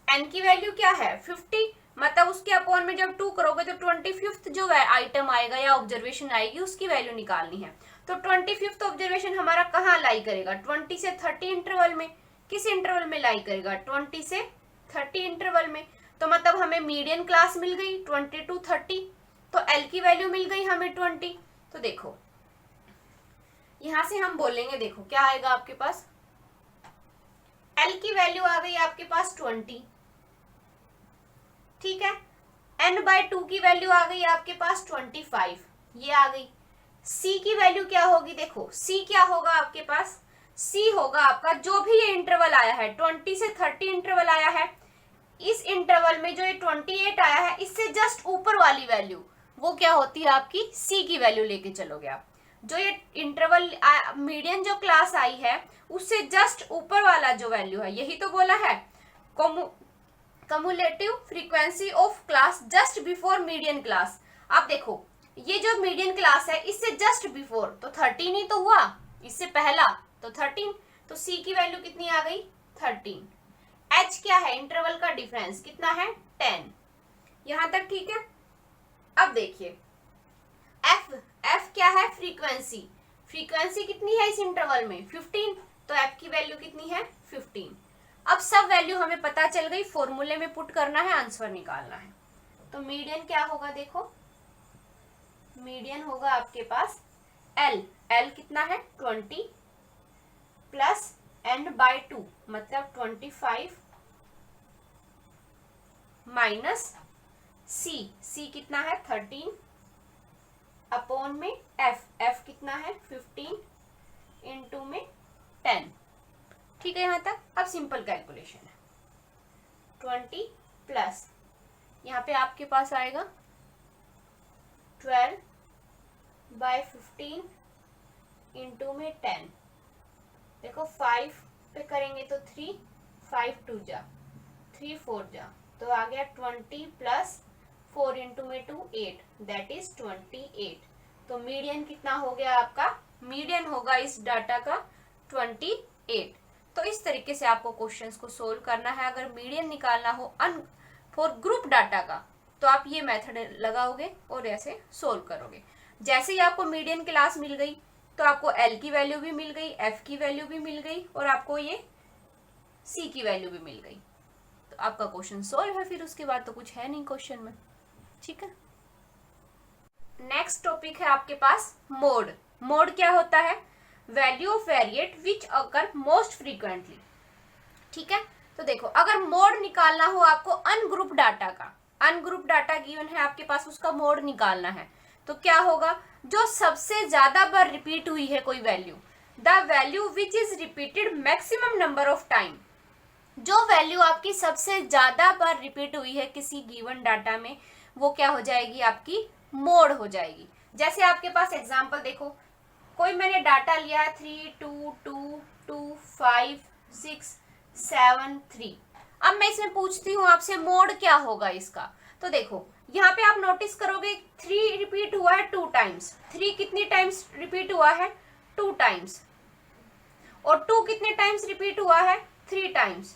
A: n की वैल्यू क्या है 50, मतलब उसके अपॉन में जब 2 करोगे तो 25th जो आइटम आएगा या ऑब्जर्वेशन आएगी उसकी वैल्यू निकालनी है। तो 25th ऑब्जर्वेशन हमारा कहाँ लाई करेगा, 20 से 30 इंटरवल में। किस इंटरवल में लाई करेगा, 20 से 30 इंटरवल में। तो मतलब हमें मीडियन क्लास मिल गई 20 to 30, तो एल की वैल्यू मिल गई हमें 20। तो देखो यहां से हम बोलेंगे, देखो क्या आएगा आपके पास, एल की वैल्यू आ गई आपके पास 20, ठीक है। n/2 की वैल्यू आ गई आपके पास 25, ये आ गई। c की वैल्यू क्या होगी, देखो c क्या होगा आपके पास, c होगा आपका जो भी ये इंटरवल आया है 20 से 30 इंटरवल आया है, इस इंटरवल में जो ये 28 आया है इससे जस्ट ऊपर वाली वैल्यू वो क्या होती है आपकी c की वैल्यू लेके चलोगे आप। जो ये इंटरवल मीडियन जो क्लास आई है उससे जस्ट ऊपर वाला जो वैल्यू है, यही तो बोला है cumulative frequency of class just before median class. अब देखो ये जो मीडियन क्लास है इससे जस्ट बिफोर तो 13 ही तो हुआ, इससे पहला तो 13, तो c की वैल्यू कितनी आ गई 13। h क्या है, इंटरवल का डिफरेंस कितना है 10, यहां तक ठीक है। अब देखिए f क्या है, फ्रीक्वेंसी, फ्रीक्वेंसी कितनी है इस इंटरवल में 15, तो f की वैल्यू कितनी है 15। अब सब वैल्यू हमें पता चल गई, फॉर्मूले में पुट करना है, आंसर निकालना है। तो मीडियन क्या होगा, देखो मीडियन होगा आपके पास l कितना है 20 प्लस n/2 मतलब 25 माइनस c कितना है 13 अपॉन में f कितना है 15 इंटू में 10, ठीक है यहाँ तक। अब सिंपल कैलकुलेशन है, 20 प्लस यहाँ पे आपके पास आएगा 12/15 इंटू में 10, देखो 5 पे करेंगे तो 3, 5 2 जा 3 4 जा, तो आ गया 20 प्लस 4 इंटू में 2 8, दैट इज 28। तो मीडियन कितना हो गया आपका, मीडियन होगा इस डाटा का 28। तो इस तरीके से आपको क्वेश्चंस को सोल्व करना है। अगर मीडियन निकालना हो फॉर ग्रुप डाटा का तो आप ये मेथड लगाओगे और ऐसे सोल्व करोगे। जैसे ही आपको मीडियन क्लास मिल गई तो आपको एल की वैल्यू भी मिल गई, एफ की वैल्यू भी मिल गई और आपको ये सी की वैल्यू भी मिल गई, तो आपका क्वेश्चन सोल्व है। फिर उसके बाद तो कुछ है नहीं क्वेश्चन में, ठीक है। नेक्स्ट टॉपिक है आपके पास मोड। मोड क्या होता है? Value of variate which occur most frequently, ठीक है। तो देखो, अगर मोड निकालना हो आपको अनग्रुप डाटा का, अनग्रुप डाटा गिवन है आपके पास, उसका मोड निकालना है, तो क्या होगा? जो सबसे ज्यादा बार रिपीट हुई है कोई value, the value which is repeated maximum number of time, जो वैल्यू आपकी सबसे ज्यादा बार रिपीट हुई है किसी गिवन डाटा में, वो क्या हो जाएगी? आपकी मोड हो जाएगी। जैसे आपके पास एग्जांपल देखो, कोई मैंने डाटा लिया है 3 2 2 2 5 6 7 3। अब मैं इसमें पूछती हूँ आपसे मोड क्या होगा इसका। तो देखो यहाँ पे आप नोटिस करोगे 3 रिपीट हुआ है 2 टाइम्स। 3 कितनी टाइम्स रिपीट हुआ है? 2 टाइम्स। और 2 कितने टाइम्स रिपीट हुआ है? 3 टाइम्स।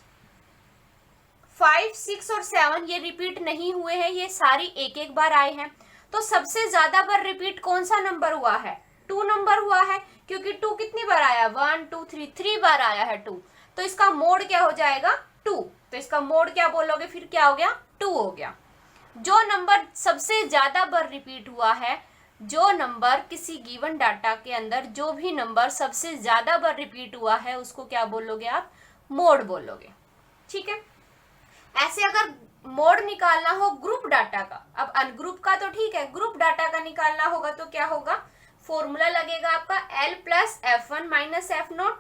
A: 5 6 और 7 ये रिपीट नहीं हुए हैं, ये सारी एक एक बार आए हैं। तो सबसे ज्यादा बार रिपीट कौन सा नंबर हुआ है? 2 नंबर हुआ है, क्योंकि 2 कितनी बार आया? 1 2 3 3 बार आया है 2। तो इसका मोड क्या हो जाएगा? 2। तो इसका मोड क्या बोलोगे फिर? क्या हो गया? 2 हो गया। जो नंबर सबसे ज्यादा बार रिपीट हुआ है, जो नंबर किसी गिवन डाटा के अंदर जो भी नंबर सबसे ज्यादा बार रिपीट हुआ है, उसको क्या बोलोगे आप? मोड बोलोगे, ठीक है। ऐसे अगर मोड निकालना हो ग्रुप डाटा का, अब अनग्रुप का तो ठीक है, ग्रुप डाटा का निकालना होगा तो क्या होगा? फॉर्मूला लगेगा आपका L plus F1 minus F0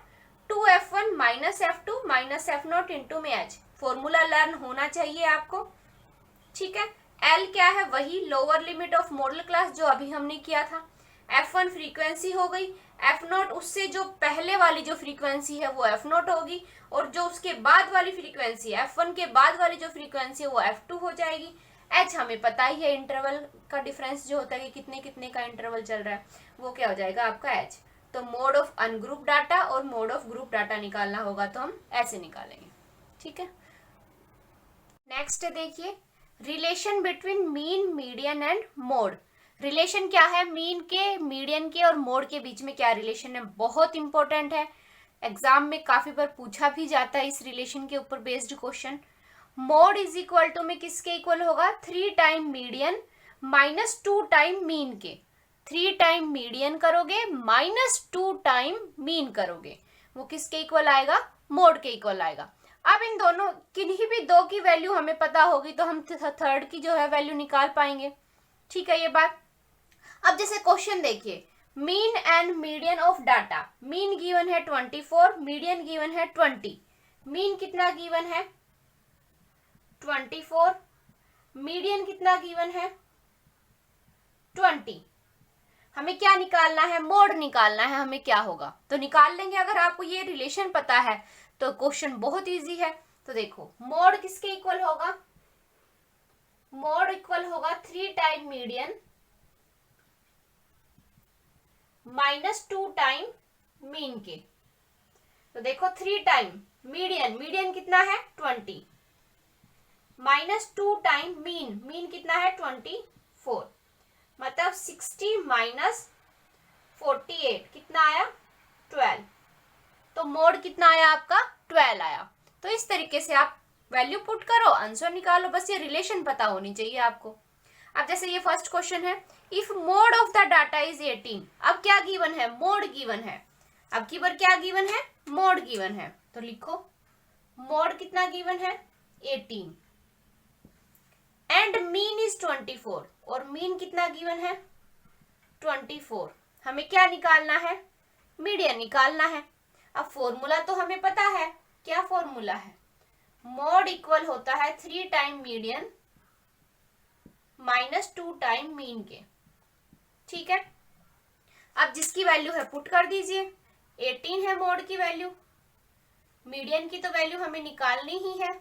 A: 2F1 minus F2 minus F0 into में H। फॉर्मूला लर्न होना चाहिए आपको, ठीक है। L क्या है? वही lower limit of model class जो अभी हमने किया था। F1 फ्रीक्वेंसी हो गई, F0 उससे जो पहले वाली जो फ्रीक्वेंसी है वो F0 होगी, और जो उसके बाद वाली फ्रीक्वेंसी है, F1 के बाद वाली जो फ्रीक्वेंसी है वो F2 हो जाएगी। H हमें पता ही है, इंटरवल का डिफरेंस जो होता है कि कितने कितने का इंटरवल चल रहा है, वो क्या हो जाएगा आपका H। तो मोड ऑफ अनग्रुप डाटा और मोड ऑफ ग्रुप डाटा निकालना होगा तो हम ऐसे निकालेंगे, ठीक है। नेक्स्ट देखिए, relation between mean, median and mode. Relation क्या है मीन के, मीडियन के और मोड के बीच में? क्या रिलेशन है? बहुत इंपॉर्टेंट है, एग्जाम में काफी बार पूछा भी जाता है इस रिलेशन के ऊपर based question. Mode is equal to में किसके इक्वल होगा? 3 time median minus 2 time mean के। 3 टाइम मीडियन करोगे माइनस 2 टाइम मीन करोगे, वो किसके इक्वल आएगा? मोड के इक्वल आएगा। अब इन दोनों किन्हीं भी दो की वैल्यू हमें पता होगी तो हम थर्ड की जो है वैल्यू निकाल पाएंगे, ठीक है ये बात। अब जैसे क्वेश्चन देखिए, mean and median of data. Mean given है 24, मीडियन गिवन है 20। मीन कितना गिवन है? 24। मीडियन कितना गिवन है? 20। हमें क्या निकालना है? मोड निकालना है हमें। क्या होगा? तो निकाल लेंगे। अगर आपको ये रिलेशन पता है तो क्वेश्चन बहुत इजी है। तो देखो, मोड किसके इक्वल होगा? मोड इक्वल होगा 3 time median minus 2 time mean के। तो देखो 3 टाइम मीडियन, मीडियन कितना है? 20 माइनस 2 टाइम मीन, मीन कितना है? 24, मतलब 60 माइनस 48 कितना आया? 12। तो मोड कितना आया आपका? 12 आया। तो इस तरीके से आप वैल्यू पुट करो, आंसर निकालो, बस ये रिलेशन पता होनी चाहिए आपको। अब जैसे ये फर्स्ट क्वेश्चन है, if mode of the data is 18। अब क्या गिवन है? मोड गिवन है। अब की बार क्या गिवन है? मोड गिवन है। तो लिखो मोड कितना गिवन है? 18 एंड मीन इज 24, और मीन कितना गिवन है? 24। हमें क्या निकालना है? मीडियन निकालना है। अब फॉर्मूला तो हमें पता है, क्या फॉर्मूला है? मोड इक्वल होता है 3 time median minus 2 time mean के, ठीक है। अब जिसकी वैल्यू है पुट कर दीजिए। 18 है मोड की वैल्यू, मीडियन की तो वैल्यू हमें निकालनी ही है,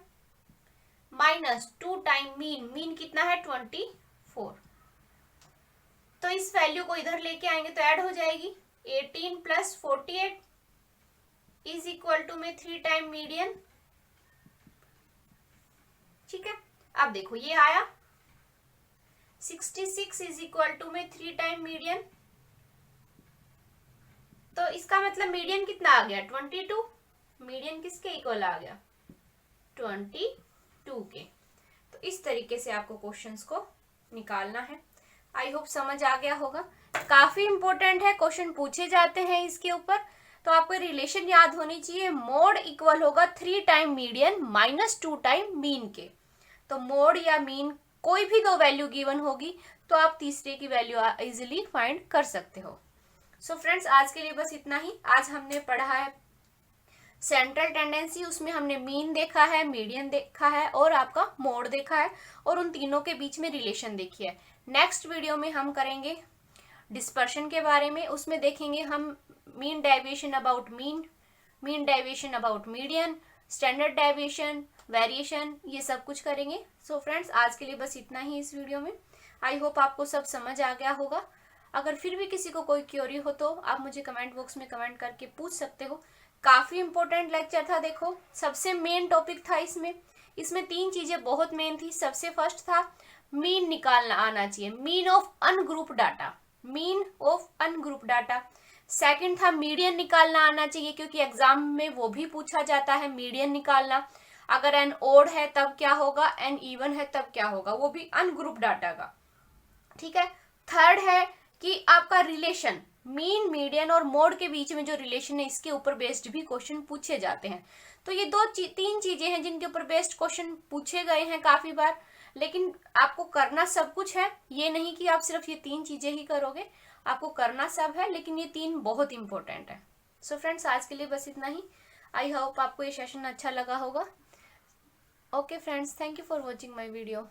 A: माइनस 2 टाइम मीन, मीन कितना है? 24। तो इस वैल्यू को इधर लेके आएंगे तो ऐड हो जाएगी 18 प्लस 48, इज इक्वल टू में 3 टाइम मीडियन। ठीक है, अब देखो ये आया 66 इज इक्वल टू में 3 टाइम मीडियन। तो इसका मतलब मीडियन कितना आ गया 22। मीडियन किसके इक्वल आ गया 22 के। तो इस तरीके से आपको क्वेश्चंस को निकालना है। आई होप समझ आ गया होगा। काफी इंपॉर्टेंट है, क्वेश्चन पूछे जाते हैं इसके ऊपर। तो आपको रिलेशन याद होनी चाहिए, मोड इक्वल होगा 3 time median minus 2 time mean के। तो मोड या मीन कोई भी दो वैल्यू गिवन होगी तो आप तीसरे की वैल्यू इजिली फाइंड कर सकते हो। सो फ्रेंड्स, आज के लिए बस इतना ही। आज हमने पढ़ा है सेंट्रल टेंडेंसी, उसमें हमने मीन देखा है, मीडियन देखा है और आपका मोड देखा है और उन तीनों के बीच में रिलेशन देखी है। नेक्स्ट वीडियो में हम करेंगे डिस्पर्शन के बारे में। उसमें देखेंगे हम mean deviation about mean, mean deviation about median, standard deviation, variation, ये सब कुछ करेंगे। सो फ्रेंड्स, आज के लिए बस इतना ही इस वीडियो में। आई होप आपको सब समझ आ गया होगा। अगर फिर भी किसी को कोई क्वेरी हो तो आप मुझे कमेंट बॉक्स में कमेंट करके पूछ सकते हो। काफी इंपॉर्टेंट लेक्चर था। देखो, सबसे मेन टॉपिक था इसमें 3 चीजें बहुत मेन थी। सबसे फर्स्ट था मीन निकालना आना चाहिए, mean of ungroup data, mean of ungroup data. Second था मीडियन निकालना आना चाहिए, क्योंकि एग्जाम में वो भी पूछा जाता है मीडियन निकालना। अगर एन ओड है तब क्या होगा, एन इवन है तब क्या होगा, वो भी अनग्रुप डाटा का। ठीक है। थर्ड है कि आपका रिलेशन मीन, मीडियन और मोड के बीच में जो रिलेशन है, इसके ऊपर बेस्ड भी क्वेश्चन पूछे जाते हैं। तो ये 3 चीजें हैं जिनके ऊपर बेस्ड क्वेश्चन पूछे गए हैं काफी बार। लेकिन आपको करना सब कुछ है, ये नहीं कि आप सिर्फ ये 3 चीजें ही करोगे, आपको करना सब है, लेकिन ये 3 बहुत इंपॉर्टेंट है। सो फ्रेंड्स, आज के लिए बस इतना ही। आई होप आपको ये सेशन अच्छा लगा होगा। Okay friends, thank you for watching my video.